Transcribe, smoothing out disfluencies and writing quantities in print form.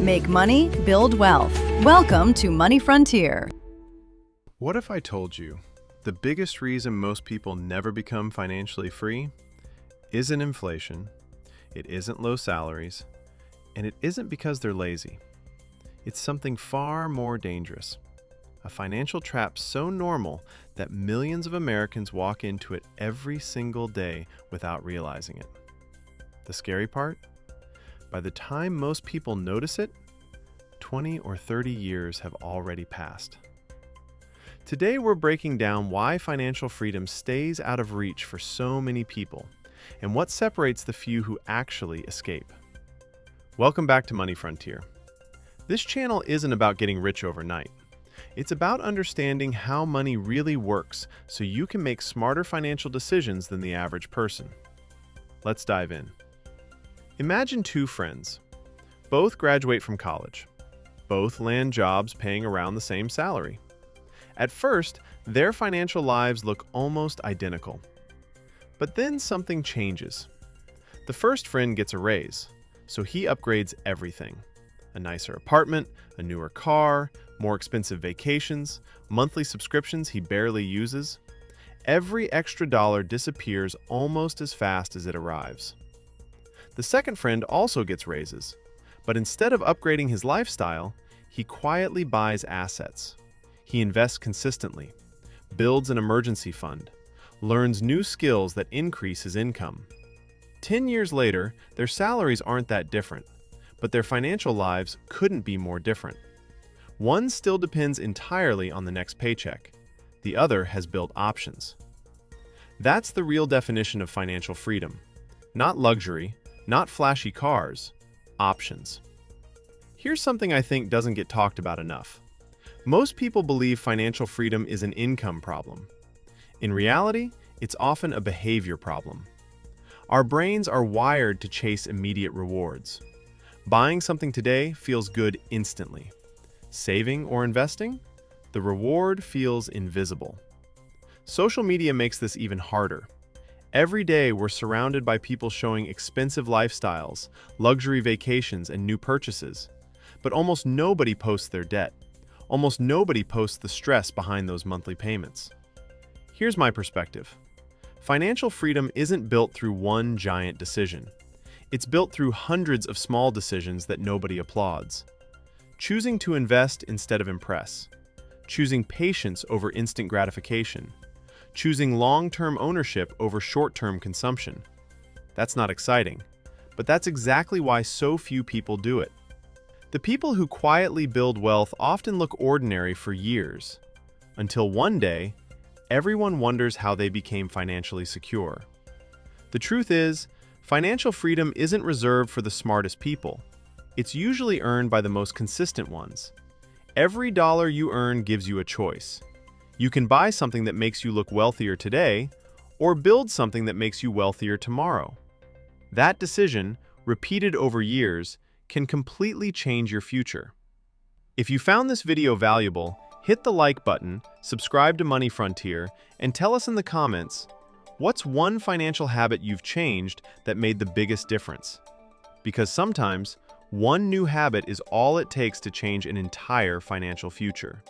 Make money, build wealth. Welcome to Money Frontier. What if I told you the biggest reason most people never become financially free isn't inflation, it isn't low salaries, and it isn't because they're lazy. It's something far more dangerous. A financial trap so normal that millions of Americans walk into it every single day without realizing it. The scary part? By the time most people notice it, 20 or 30 years have already passed. Today we're breaking down why financial freedom stays out of reach for so many people and what separates the few who actually escape. Welcome back to Money Frontier. This channel isn't about getting rich overnight. It's about understanding how money really works so you can make smarter financial decisions than the average person. Let's dive in. Imagine two friends. Both graduate from college. Both land jobs paying around the same salary. At first, their financial lives look almost identical. But then something changes. The first friend gets a raise, so he upgrades everything. A nicer apartment, a newer car, more expensive vacations, monthly subscriptions he barely uses. Every extra dollar disappears almost as fast as it arrives. The second friend also gets raises, but instead of upgrading his lifestyle, he quietly buys assets. He invests consistently, builds an emergency fund, learns new skills that increase his income. 10 years later, their salaries aren't that different, but their financial lives couldn't be more different. One still depends entirely on the next paycheck. The other has built options. That's the real definition of financial freedom. Not luxury, not flashy cars, options. Here's something I think doesn't get talked about enough. Most people believe financial freedom is an income problem. In reality, it's often a behavior problem. Our brains are wired to chase immediate rewards. Buying something today feels good instantly. Saving or investing? The reward feels invisible. Social media makes this even harder. Every day we're surrounded by people showing expensive lifestyles, luxury vacations, and new purchases. But almost nobody posts their debt. Almost nobody posts the stress behind those monthly payments. Here's my perspective. Financial freedom isn't built through one giant decision. It's built through hundreds of small decisions that nobody applauds. Choosing to invest instead of impress. Choosing patience over instant gratification. Choosing long-term ownership over short-term consumption. That's not exciting, but that's exactly why so few people do it. The people who quietly build wealth often look ordinary for years, until one day, everyone wonders how they became financially secure. The truth is, financial freedom isn't reserved for the smartest people. It's usually earned by the most consistent ones. Every dollar you earn gives you a choice. You can buy something that makes you look wealthier today, or build something that makes you wealthier tomorrow. That decision, repeated over years, can completely change your future. If you found this video valuable, hit the like button, subscribe to Money Frontier, and tell us in the comments, what's one financial habit you've changed that made the biggest difference? Because sometimes, one new habit is all it takes to change an entire financial future.